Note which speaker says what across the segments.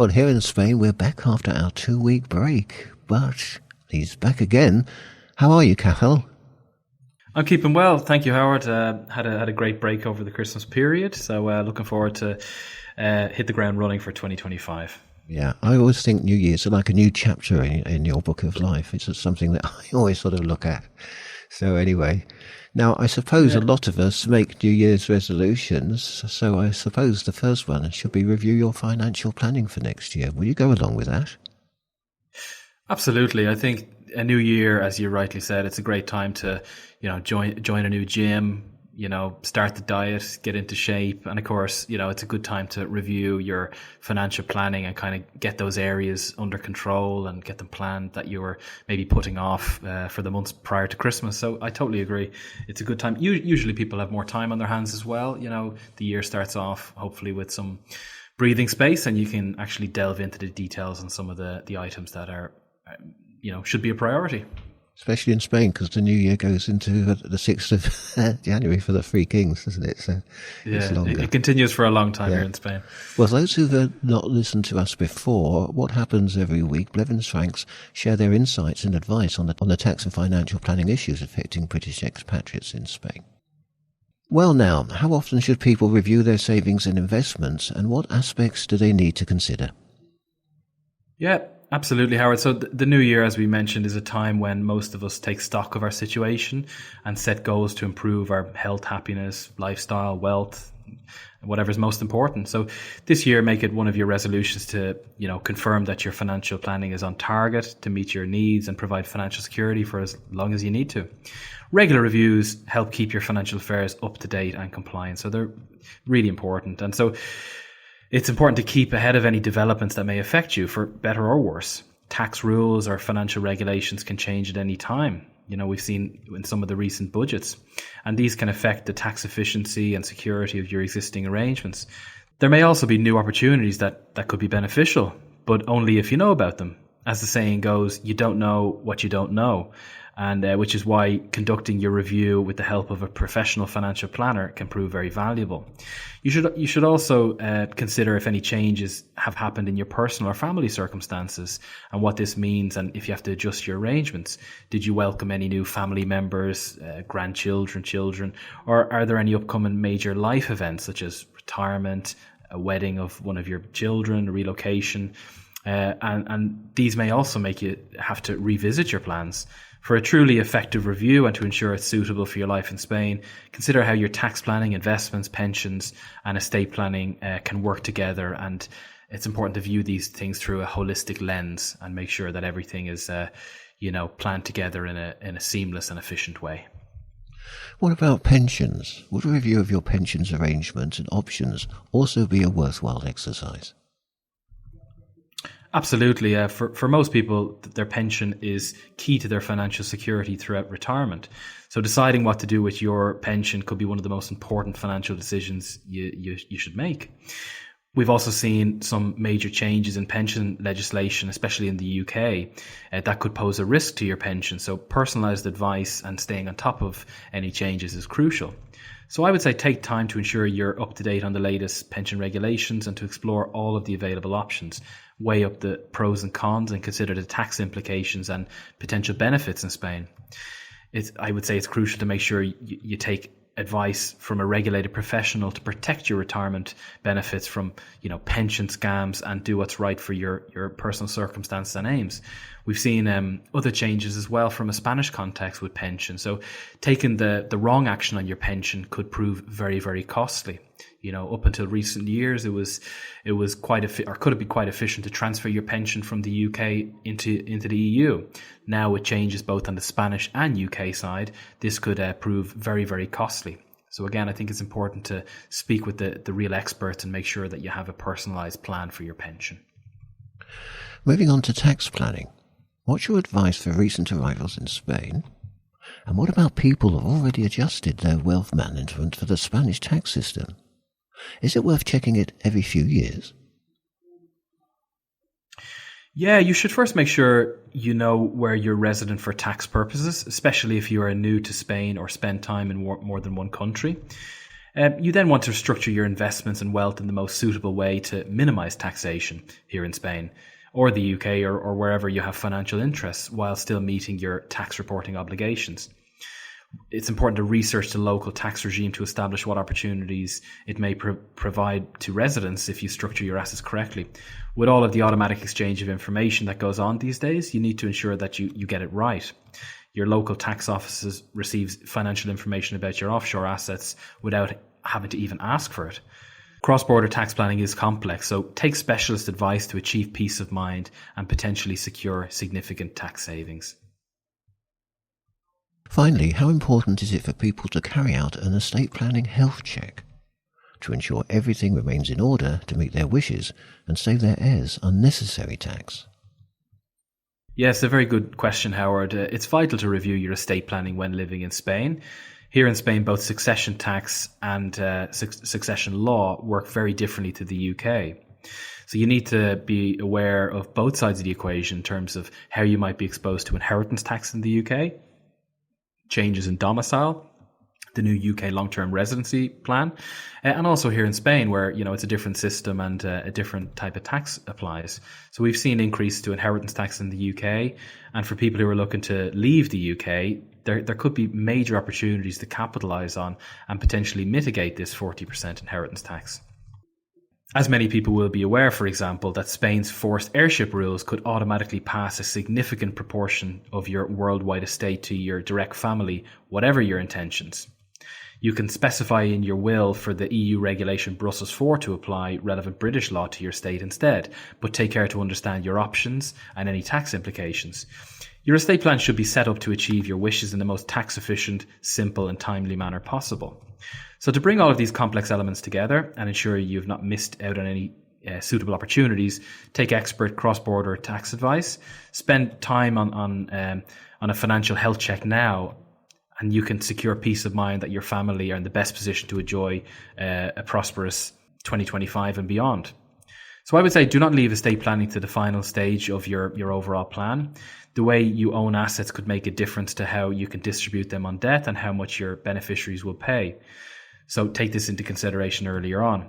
Speaker 1: Well, here in Spain, we're back after our 2-week break, but he's back again. How are you, Cathal?
Speaker 2: I'm keeping well, thank you, Howard. Had a great break over the Christmas period, so looking forward to hit the ground running for 2025.
Speaker 1: Yeah, I always think New Year's are like a new chapter in your book of life. It's just something that I always sort of look at. So anyway, now I suppose a lot of us make New Year's resolutions, so I suppose the first one should be review your financial planning for next year. Will you go along with that?
Speaker 2: Absolutely. I think a new year, as you rightly said, it's a great time to, join a new gym, start the diet, get into shape. And of course, it's a good time to review your financial planning and kind of get those areas under control and get them planned that you were maybe putting off for the months prior to Christmas. So I totally agree. It's a good time. Usually people have more time on their hands as well. The year starts off hopefully with some breathing space, and you can actually delve into the details on some of the items that are, should be a priority.
Speaker 1: Especially in Spain, because the new year goes into the 6th of January for the Three Kings, doesn't it? So it's longer.
Speaker 2: It continues for a long time here in Spain.
Speaker 1: Well, those who've not listened to us before, what happens every week, Blevins Franks share their insights and advice on the tax and financial planning issues affecting British expatriates in Spain. Well now, how often should people review their savings and investments, and what aspects do they need to consider?
Speaker 2: Yeah, absolutely, Howard. So the new year, as we mentioned, is a time when most of us take stock of our situation and set goals to improve our health, happiness, lifestyle, wealth, whatever's most important. So this year, make it one of your resolutions to, confirm that your financial planning is on target to meet your needs and provide financial security for as long as you need to. Regular reviews help keep your financial affairs up to date and compliant. So they're really important. And so it's important to keep ahead of any developments that may affect you for better or worse. Tax rules or financial regulations can change at any time. We've seen in some of the recent budgets, and these can affect the tax efficiency and security of your existing arrangements. There may also be new opportunities that could be beneficial, but only if you know about them. As the saying goes, you don't know what you don't know. And which is why conducting your review with the help of a professional financial planner can prove very valuable. You should also consider if any changes have happened in your personal or family circumstances and what this means, and if you have to adjust your arrangements. Did you welcome any new family members, grandchildren, children, or are there any upcoming major life events such as retirement, a wedding of one of your children, a relocation? And these may also make you have to revisit your plans. For a truly effective review and to ensure it's suitable for your life in Spain, consider how your tax planning, investments, pensions and estate planning can work together. And it's important to view these things through a holistic lens and make sure that everything is planned together in a seamless and efficient way.
Speaker 1: What about pensions? Would a review of your pensions arrangements and options also be a worthwhile exercise?
Speaker 2: Absolutely. For most people, their pension is key to their financial security throughout retirement. So deciding what to do with your pension could be one of the most important financial decisions you should make. We've also seen some major changes in pension legislation, especially in the UK, that could pose a risk to your pension. So personalised advice and staying on top of any changes is crucial. So I would say take time to ensure you're up to date on the latest pension regulations and to explore all of the available options. Weigh up the pros and cons and consider the tax implications and potential benefits in Spain. I would say it's crucial to make sure you take advice from a regulated professional to protect your retirement benefits from, pension scams, and do what's right for your personal circumstances and aims. We've seen other changes as well from a Spanish context with pension. So taking the wrong action on your pension could prove very, very costly. Up until recent years, it was could it be quite efficient to transfer your pension from the UK into the EU. Now with changes both on the Spanish and UK side, this could prove very, very costly. So again, I think it's important to speak with the real experts and make sure that you have a personalised plan for your pension.
Speaker 1: Moving on to tax planning, what's your advice for recent arrivals in Spain? And what about people who have already adjusted their wealth management for the Spanish tax system? Is it worth checking it every few years?
Speaker 2: Yeah, you should first make sure you know where you're resident for tax purposes, especially if you are new to Spain or spend time in more than one country. You then want to structure your investments and wealth in the most suitable way to minimise taxation here in Spain or the UK or wherever you have financial interests while still meeting your tax reporting obligations. It's important to research the local tax regime to establish what opportunities it may provide to residents if you structure your assets correctly. With all of the automatic exchange of information that goes on these days, you need to ensure that you get it right. Your local tax offices receives financial information about your offshore assets without having to even ask for it. Cross-border tax planning is complex, so take specialist advice to achieve peace of mind and potentially secure significant tax savings.
Speaker 1: Finally, how important is it for people to carry out an estate planning health check to ensure everything remains in order to meet their wishes and save their heirs unnecessary tax?
Speaker 2: Yes, a very good question, Howard. It's vital to review your estate planning when living in Spain. Here in Spain, both succession tax and succession law work very differently to the UK. So you need to be aware of both sides of the equation in terms of how you might be exposed to inheritance tax in the UK, changes in domicile, the new UK long-term residency plan, and also here in Spain where, it's a different system and a different type of tax applies. So we've seen increase to inheritance tax in the UK, and for people who are looking to leave the UK, there could be major opportunities to capitalise on and potentially mitigate this 40% inheritance tax. As many people will be aware, for example, that Spain's forced heirship rules could automatically pass a significant proportion of your worldwide estate to your direct family, whatever your intentions. You can specify in your will for the EU regulation Brussels 4 to apply relevant British law to your estate instead, but take care to understand your options and any tax implications. Your estate plan should be set up to achieve your wishes in the most tax efficient, simple and timely manner possible. So to bring all of these complex elements together and ensure you've not missed out on any suitable opportunities, take expert cross-border tax advice, spend time on a financial health check now, and you can secure peace of mind that your family are in the best position to enjoy a prosperous 2025 and beyond. So I would say do not leave estate planning to the final stage of your overall plan. The way you own assets could make a difference to how you can distribute them on death and how much your beneficiaries will pay. So take this into consideration earlier on.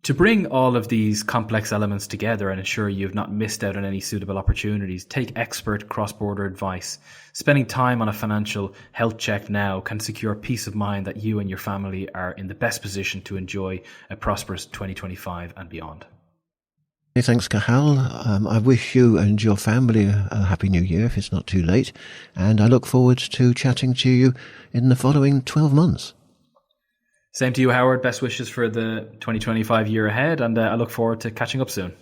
Speaker 2: To bring all of these complex elements together and ensure you've not missed out on any suitable opportunities, take expert cross-border advice. Spending time on a financial health check now can secure peace of mind that you and your family are in the best position to enjoy a prosperous 2025 and beyond.
Speaker 1: Thanks, Cathal. I wish you and your family a happy new year if it's not too late, and I look forward to chatting to you in the following 12 months.
Speaker 2: Same to you, Howard. Best wishes for the 2025 year ahead, and I look forward to catching up soon.